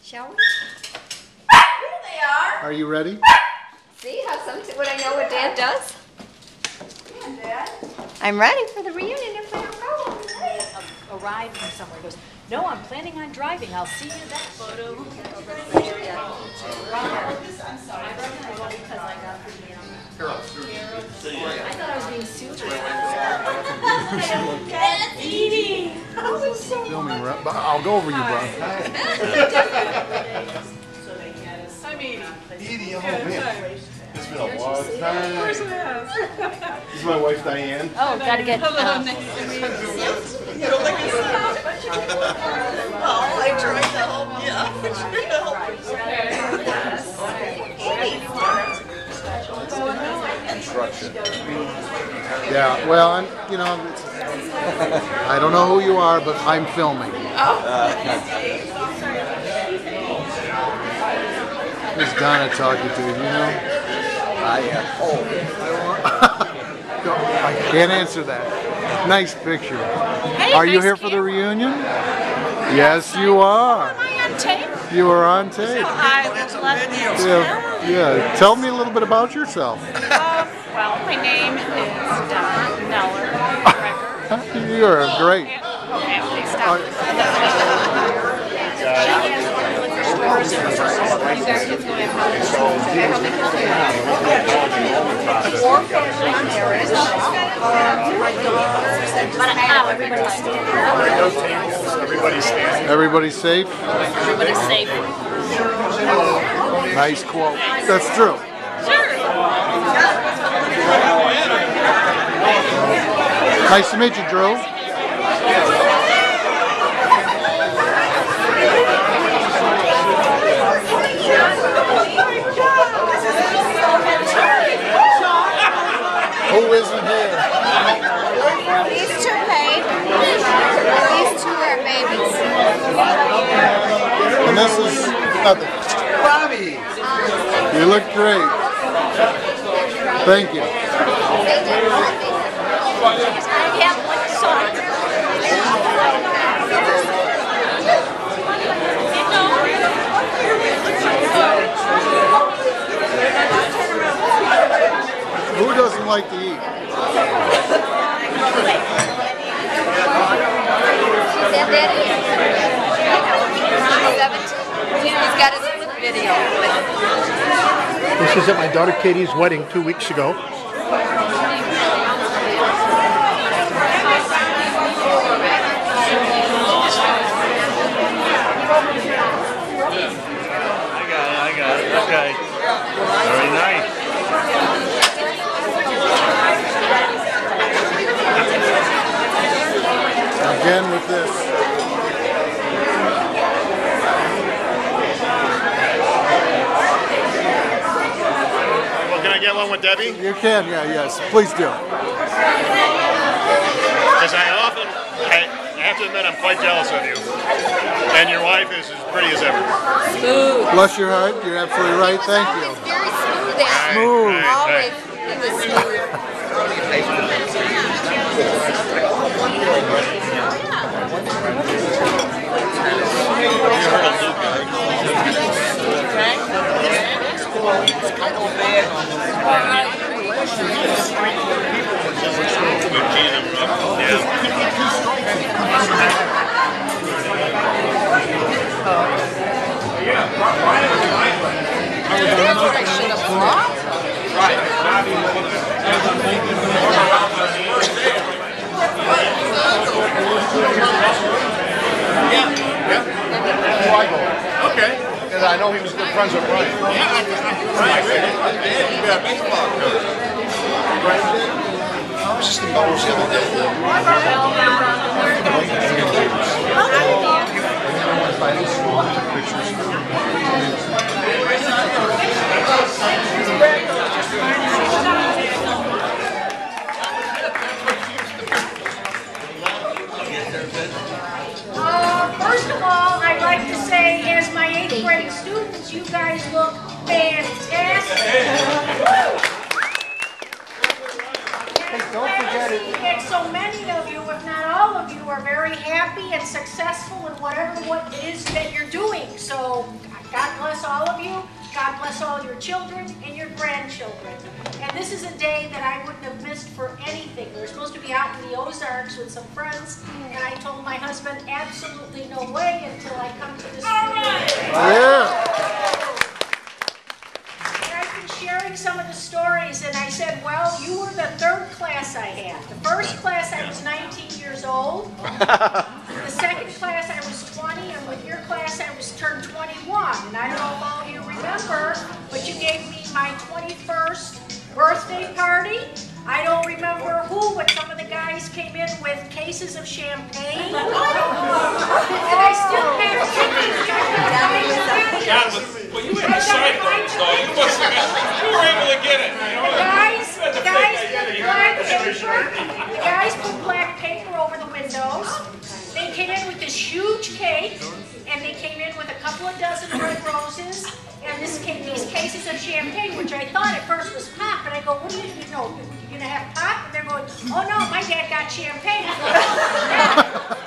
Shall we? Here they are. Are you ready? See how would I know what Dad does? Yeah, Dad. I'm ready for the reunion if we don't go. Arrived from somewhere. He goes, no, I'm planning on driving. I'll see you at that photo. I'm sorry. I thought I was being super. That's Edie. Filming, I'll go over you, bro. I'm Edie. Edie, oh man. It's been a long Of time. course it has. This is my wife, Diane. Oh, gotta get. Hello, nice to meet you. Don't look yourself. Oh, I tried to help you. I tried to help you. Construction. Yeah, well, I don't know who you are, but I'm filming. Who's Donna talking to, you know? I am. I can't answer that. Nice picture. Hey, Are you nice here for the camera. reunion? Yes, you are. Am I on tape? You are on tape. I would love to. Yeah. Tell me a little bit about yourself. Well, my name is Donna Neller. You are great. Okay, stop. Everybody's standing. Everybody's safe? Everybody's safe. Nice quote. That's true. Nice to meet you, Drew. Who isn't here? These two paid. These two are babies. And this is nothing. Bobby! You look great. Thank you. Who doesn't like to eat? He's got his video. This is at my daughter Katie's wedding 2 weeks ago. I got it. Okay. Very nice. Again with this. Well, can I get one with Debbie? You can, yeah, yes. Please do. Because I have to admit, I'm quite jealous of you. And your wife is as pretty as ever. Bless your heart. You're absolutely right. Thank you. Very smooth. And Smooth. always it was smooth. That's what I should have thought. Okay. Because I know he was good friends with Brian. I was just in Bones the other day. First of all, I'd like to say, as my 8th grade students, you guys look fantastic. Hey, don't forget it. It's so so many of you, if not all of you, are very happy and successful in whatever what it is that you're doing. So God bless all of you. God bless all your children and your grandchildren. And this is a day that I wouldn't have missed for anything. We were supposed to be out in the Ozarks with some friends, and I told my husband, absolutely no way until I come to this community. And I've been sharing some of the stories, and I said, well, you were the third class I had. The first class I was 19 years old. The second class I was 20, and with your class I was turned 21. And I don't know if all of you remember, but you gave me my 21st birthday party. I don't remember who, but some of the guys came in with cases of champagne. And I still have pictures. God, well, you had a side note, so you were able to get it. The guys put black paper over the windows. They came in with this huge cake, and they came in with a couple of dozen red roses, and these cases of champagne, which I thought at first was pop, but I go, what do you know, you're gonna have pop? And they're going, oh no, my dad got champagne. I go,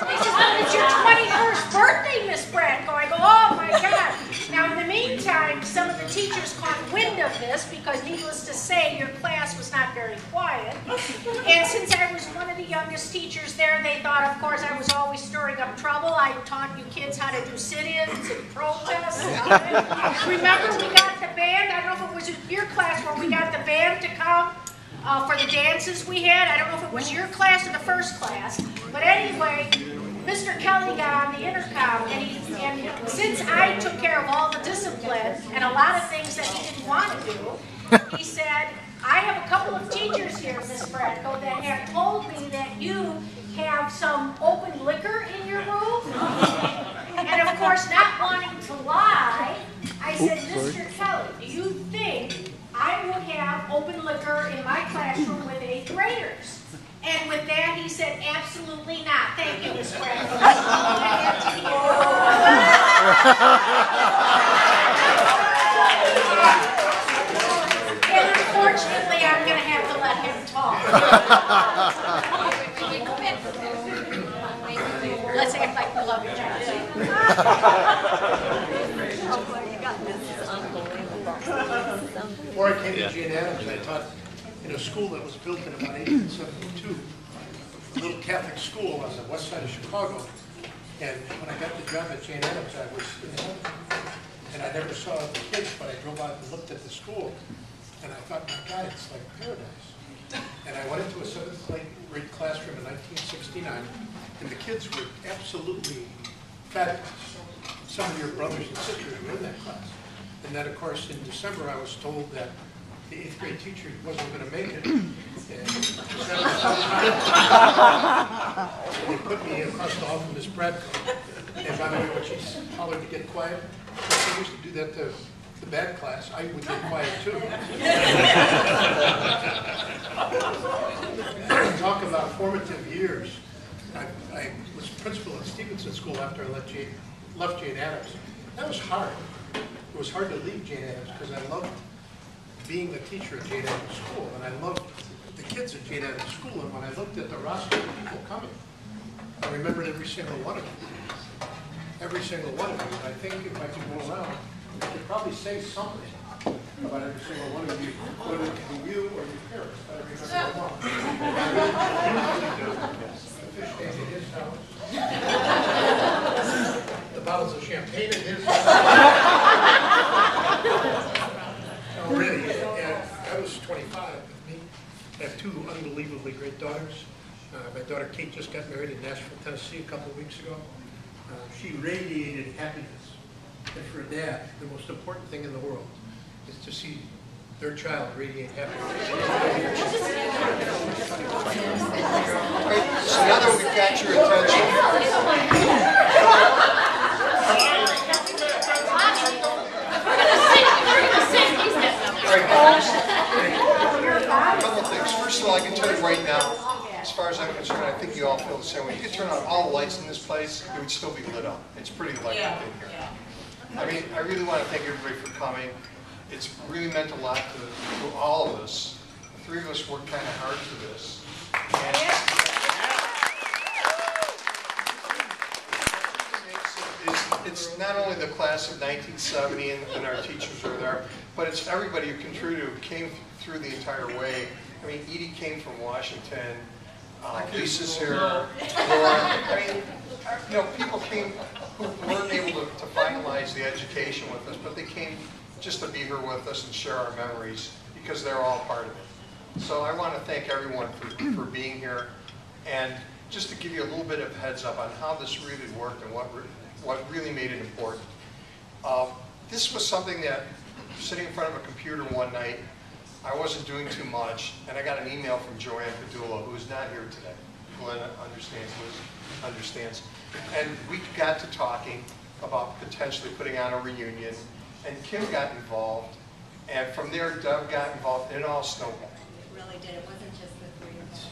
they said, well, it's your 21st birthday, Miss Bradco. I go, oh my God. Now in the meantime, some of the teachers caught wind of this because needless to say, your class was not very quiet. And since I was one of the youngest teachers there, they thought, of course, I was always stirring up trouble. I taught you kids how to do sit-ins and protests. Remember we got the band? I don't know if it was your class where we got the band to come for the dances we had. I don't know if it was your class or the first class. But anyway, Mr. Kelly got on the intercom, and since I took care of all the discipline and a lot of things that he didn't want to do, he said, I have a couple of teachers here, Miss Bradco, that have told me that you have some open liquor in your room. And of course, not wanting to lie, I said, Mr. Kelly, do you think I would have open liquor in my classroom with 8th graders? And with that, he said, absolutely not. Thank you, Miss Bradco. And unfortunately, I'm going to have to let him talk. Let's act like we love each other. Before I came to Jane Addams, I taught in a school that was built in about 1872, a little Catholic school on the west side of Chicago. And when I got the job at Jane Addams, I was in heaven. And I never saw the kids, but I drove out and looked at the school. And I thought, my God, it's like paradise. And I went into a 7th grade classroom in 1969, and the kids were absolutely fabulous. Some of your brothers and sisters were in that class. And then, of course, in December, I was told that the 8th grade teacher wasn't going to make it. And they put me across the hall from Miss Bradco. And by the way, when she hollered to get quiet, she used to do that to the bad class. I would get quiet too. Talk about formative years. I was principal at Stevenson School after I left Jane Addams. That was hard. It was hard to leave Jane Addams because I loved being the teacher at Jane Addams School, and I loved the kids at Jane Addams School. And when I looked at the roster of people coming, I remembered every single one of them. Every single one of them. And I think if I could go around, I could probably say something about every single one of you, whether it be you or your parents. But I remember one. The fish tank at his house. The bottles of champagne at his house. Already, and I was 25 with me. I have 2 unbelievably great daughters. My daughter Kate just got married in Nashville, Tennessee a couple of weeks ago. She radiated happiness. And for a dad, the most important thing in the world is to see their child radiate happiness. So now that we've got your attention, a couple things. First of all, I can tell you right now, as far as I'm concerned, I think you all feel the same way. You could turn on all the lights in this place, it would still be lit up. It's pretty light up in here. I mean, I really want to thank everybody for coming. It's really meant a lot to all of us. The 3 of us worked kind of hard for this. And it's not only the class of 1970 and our teachers are there, but it's everybody who contributed, who came through the entire way. I mean, Edie came from Washington, Lisa's here, Laura. I mean, you know, people came who weren't able to finalize the education with us, but they came just to be here with us and share our memories because they're all part of it. So I want to thank everyone for being here, and just to give you a little bit of heads up on how this really worked and what really made it important. This was something that, sitting in front of a computer one night, I wasn't doing too much, and I got an email from Joanne Padula, who's not here today. Glenn understands. And we got to talking about potentially putting on a reunion, and Kim got involved, and from there Doug got involved, and it all snowballed. It really did. It wasn't just the three of us.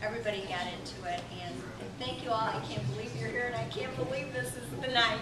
Everybody got into it, and thank you all. I can't believe you're here, and I can't believe this is the night.